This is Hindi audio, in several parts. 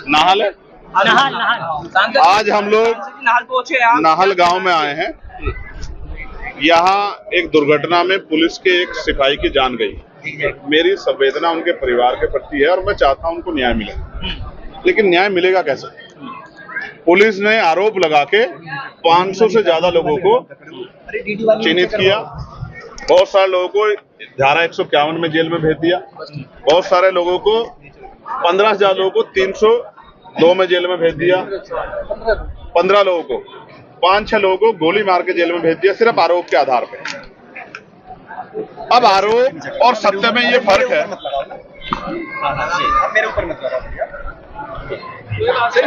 नाहल है। आज हम लोग नाहल गांव में आए हैं। यहाँ एक दुर्घटना में पुलिस के एक सिपाही की जान गई। मेरी संवेदना उनके परिवार के प्रति है और मैं चाहता हूं उनको न्याय मिले, लेकिन न्याय मिलेगा कैसे? पुलिस ने आरोप लगा के 500 से ज्यादा लोगों को चिन्हित किया। बहुत सारे लोगों को धारा 151 में जेल में भेज दिया। बहुत सारे लोगों को 15,000 लोगों को 302 में जेल में भेज दिया। 15 लोगों को 5-6 लोगों को गोली मार के जेल में भेज दिया, सिर्फ आरोप के आधार पे। अब आरोप और सत्य में ये फर्क है।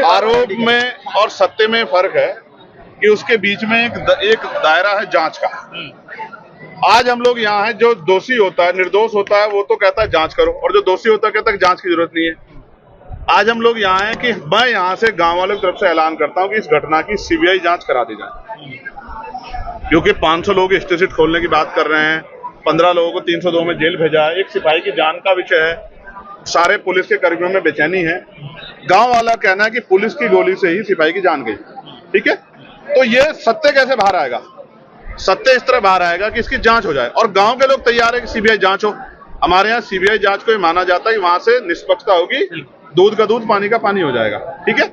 आरोप में और सत्य में फर्क है कि उसके बीच में एक दायरा है जांच का। आज हम लोग यहाँ हैं, जो दोषी होता है, निर्दोष होता है, वो तो कहता है जांच करो, और जो दोषी होता है कहता है जांच की जरूरत नहीं है। आज हम लोग यहाँ हैं कि मैं यहाँ से गांव वालों की तरफ से ऐलान करता हूँ कि इस घटना की सीबीआई जांच करा दी जाए, क्योंकि 500 लोग स्टेट खोलने की बात कर रहे हैं, 15 लोगों को 302 में जेल भेजा है, एक सिपाही की जान का विषय है, सारे पुलिस के कर्मियों में बेचैनी है। गांव वाला कहना है कि पुलिस की गोली से ही सिपाही की जान गई। ठीक है, तो ये सत्य कैसे बाहर आएगा? सत्य इस तरह बाहर आएगा कि इसकी जांच हो जाए, और गांव के लोग तैयार है कि सीबीआई जांच हो। हमारे यहाँ सीबीआई जांच को माना जाता है कि वहां से निष्पक्षता होगी, दूध का दूध पानी का पानी हो जाएगा। ठीक है,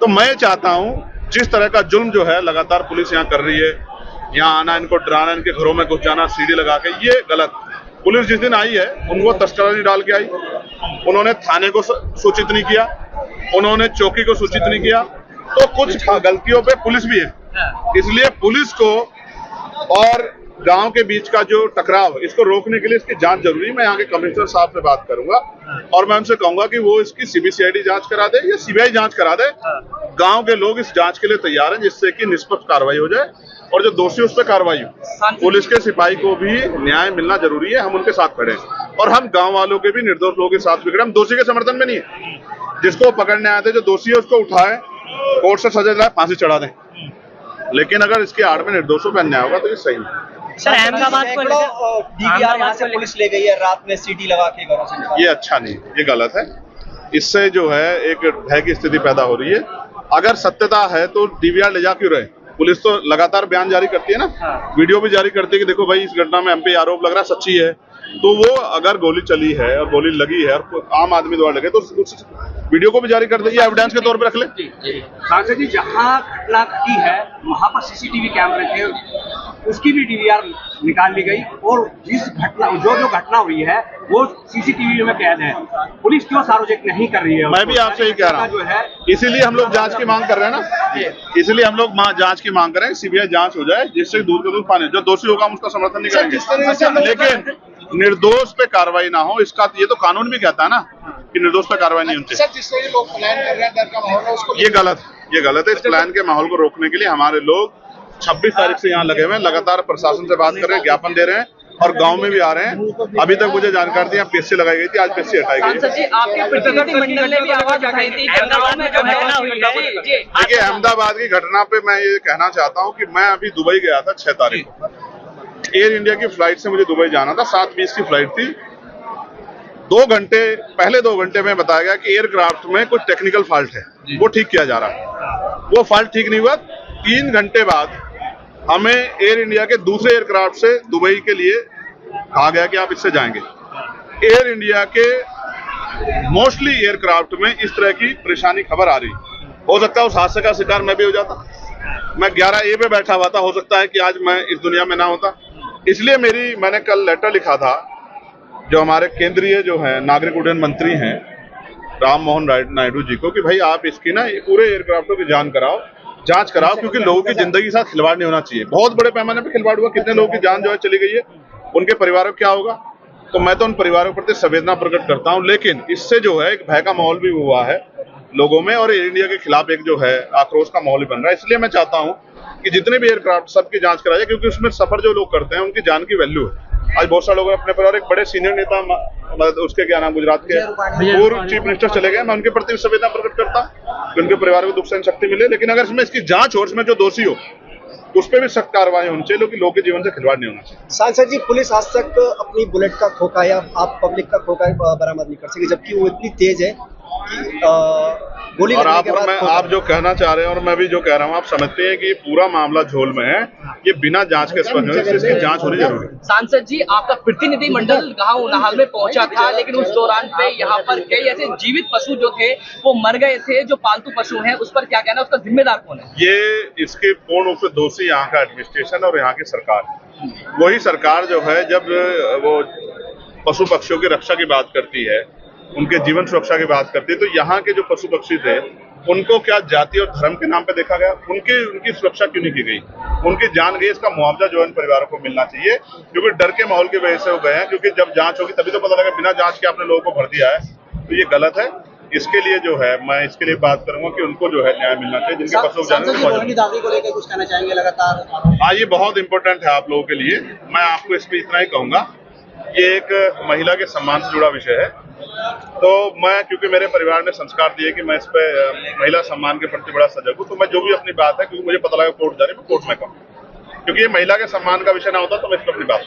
तो मैं चाहता हूं जिस तरह का जुल्म जो है लगातार पुलिस यहाँ कर रही है, यहाँ आना, इनको डराना, इनके घरों में घुस जाना सीढ़ी लगा के, ये गलत। पुलिस जिस दिन आई है उनको तस्करी डाल के आई, उन्होंने थाने को सूचित नहीं किया, उन्होंने चौकी को सूचित नहीं किया, तो कुछ गलतियों पे पुलिस भी है। इसलिए पुलिस को और गांव के बीच का जो टकराव, इसको रोकने के लिए इसकी जांच जरूरी है। मैं यहाँ के कमिश्नर साहब से बात करूंगा और मैं उनसे कहूंगा कि वो इसकी सीबीसीआईडी जांच करा दे या सीबीआई जांच करा दे। गांव के लोग इस जांच के लिए तैयार हैं, जिससे कि निष्पक्ष कार्रवाई हो जाए और जो दोषी उस पर कार्रवाई हो। पुलिस के सिपाही को भी न्याय मिलना जरूरी है, हम उनके साथ खड़े हैं, और हम गाँव वालों के भी, निर्दोष लोगों के साथ भी खड़े। हम दोषी के समर्थन में नहीं है। जिसको पकड़ने आए थे, जो दोषी है उसको उठाए, कोर्ट से सजा दिलाए, फांसी चढ़ा दें, लेकिन अगर इसके आड़ में निर्दोषों पर अन्याय होगा तो ये सही नहीं। सर, अहमदाबाद को डीवीआर यहाँ से पुलिस ले गई है रात में सीटी लगा के घरों से। ये अच्छा नहीं, ये गलत है। इससे जो है एक भय की स्थिति पैदा हो रही है। अगर सत्यता है तो डीवीआर ले जा क्यों रहे? पुलिस तो लगातार बयान जारी करती है ना, वीडियो भी जारी करती है कि देखो भाई इस घटना में हम पे आरोप लग रहा है, सच्ची है। तो वो अगर गोली चली है और गोली लगी है और आम आदमी द्वारा लगे तो वीडियो को भी जारी कर दीजिए, एविडेंस के तौर पे रख ले। सांसद जी, जहाँ घटना की है वहाँ पर सीसीटीवी कैमरे थे, उसकी भी डीवीआर निकाल ली गई, और जिस घटना जो घटना हुई है वो सीसीटीवी में कैद है। पुलिस क्यों सार्वजनिक नहीं कर रही है? मैं भी आपसे ही कह रहा हूँ, इसीलिए हम लोग जांच की मांग कर रहे हैं ना, इसलिए हम लोग जांच की मांग कर रहे हैं, सीबीआई जांच हो जाए, जिससे दूध का दूध पानी। जो दोषी होगा हम उसका समर्थन नहीं करेंगे, लेकिन निर्दोष पे कार्रवाई ना हो, इसका ये तो कानून भी कहता है ना कि निर्दोष पे कार्रवाई नहीं होती। जिससे ये लोग प्लान कर रहे हैं, डर का माहौल है, उसको ये गलत है। इस प्लान के माहौल को रोकने के लिए हमारे लोग 26 तारीख से यहाँ लगे हुए हैं, लगातार प्रशासन से बात कर रहे हैं, ज्ञापन दे रहे हैं, और गांव में भी आ रहे हैं। अभी तक मुझे जानकारी थी पीएससी लगाई गई थी, आज पीएससी हटाई गई। देखिए, अहमदाबाद की घटना पे मैं ये कहना चाहता हूँ कि मैं अभी दुबई गया था 6 तारीख को। एयर इंडिया की फ्लाइट से मुझे दुबई जाना था, 7:20 की फ्लाइट थी। 2 घंटे में बताया गया कि एयरक्राफ्ट में कुछ टेक्निकल फॉल्ट है, वो ठीक किया जा रहा है। वो फॉल्ट ठीक नहीं हुआ। 3 घंटे बाद हमें एयर इंडिया के दूसरे एयरक्राफ्ट से दुबई के लिए कहा गया कि आप इससे जाएंगे। एयर इंडिया के मोस्टली एयरक्राफ्ट में इस तरह की परेशानी खबर आ रही। हो सकता है उस हादसे का शिकार मैं भी हो जाता। मैं 11A पे बैठा हुआ था, हो सकता है कि आज मैं इस दुनिया में ना होता। इसलिए मैंने कल लेटर लिखा था जो हमारे केंद्रीय जो है नागरिक उड्डयन मंत्री हैं राम मोहन नायडू जी को, कि भाई आप इसकी ना पूरे एयरक्राफ्टों की जांच कराओ, क्योंकि लोगों की जिंदगी के साथ खिलवाड़ नहीं होना चाहिए। बहुत बड़े पैमाने पे खिलवाड़ हुआ, कितने लोगों की जान जो है चली गई है, उनके परिवारों को क्या होगा? तो मैं तो उन परिवारों के प्रति संवेदना प्रकट करता हूं, लेकिन इससे जो है एक भय का माहौल भी हुआ है लोगों में, और एयर इंडिया के खिलाफ एक जो है आक्रोश का माहौल भी बन रहा है। इसलिए मैं चाहता हूं कि जितने भी एयरक्राफ्ट सबकी जांच कराई जाए, क्योंकि उसमें सफर जो लोग करते हैं उनकी जान की वैल्यू है। आज बहुत सारे लोग अपने परिवार, एक बड़े सीनियर नेता, उसके क्या नाम, गुजरात के पूर्व चीफ मिनिस्टर चले गए, मैं उनके प्रति संवेदना प्रकट करता हूँ कि उनके परिवार को दुख सहन शक्ति मिले। लेकिन अगर इसमें इसकी जांच हो, इसमें जो दोषी हो उस पर भी सख्त कार्रवाई होनी चाहिए, लोगों के जीवन से खिलवाड़ नहीं होना चाहिए। सांसद जी, पुलिस आज तक अपनी बुलेट का खोखा या आप पब्लिक का खोखा बरामद नहीं कर सके, जबकि वो इतनी तेज है कि गोली और लगने के बाद आप जो कहना चाह रहे हैं और मैं भी जो कह रहा हूँ, आप समझते हैं कि ये पूरा मामला झोल में है, ये बिना जांच के स्पष्ट है, इसकी जांच होनी जरूरी है। सांसद जी, आपका प्रतिनिधि मंडल गांव उनाहाल में पहुंचा था, लेकिन उस दौरान पे यहाँ पर कई ऐसे जीवित पशु जो थे वो मर गए थे, जो पालतू पशु हैं, उस पर क्या कहना है, उसका जिम्मेदार कौन है? ये इसके पूर्ण रूप से दोषी यहाँ का एडमिनिस्ट्रेशन और यहाँ की सरकार है। वही सरकार जो है, जब वो पशु पक्षियों की रक्षा की बात करती है, उनके जीवन सुरक्षा की बात करती है, तो यहाँ के जो पशु पक्षी थे उनको क्या जाति और धर्म के नाम पे देखा गया? उनकी सुरक्षा क्यों नहीं की गई? उनकी जान गई, इसका मुआवजा जो है इन परिवारों को मिलना चाहिए, क्योंकि डर के माहौल की वजह से वो गए हैं। क्योंकि जब जांच होगी तभी तो पता लगा, बिना जांच के आपने लोगों को भर दिया है, तो ये गलत है। इसके लिए जो है, मैं इसके लिए बात करूंगा कि उनको जो है न्याय मिलना चाहिए, जिनके पशु रोहिणी दादी को लेकर कुछ कहना चाहेंगे लगातार? हाँ, ये बहुत इंपॉर्टेंट है आप लोगों के लिए। मैं आपको इस पर इतना ही कहूंगा, ये एक महिला के सम्मान से जुड़ा विषय है। तो मैं, क्योंकि मेरे परिवार ने संस्कार दिए कि मैं इस पे महिला सम्मान के प्रति बड़ा सजग हूँ, तो मैं जो भी अपनी बात है, क्योंकि मुझे पता लगा कोर्ट जा रही है, मैं कोर्ट में कहूँ, क्योंकि ये महिला के सम्मान का विषय ना होता तो मैं इस पर अपनी बात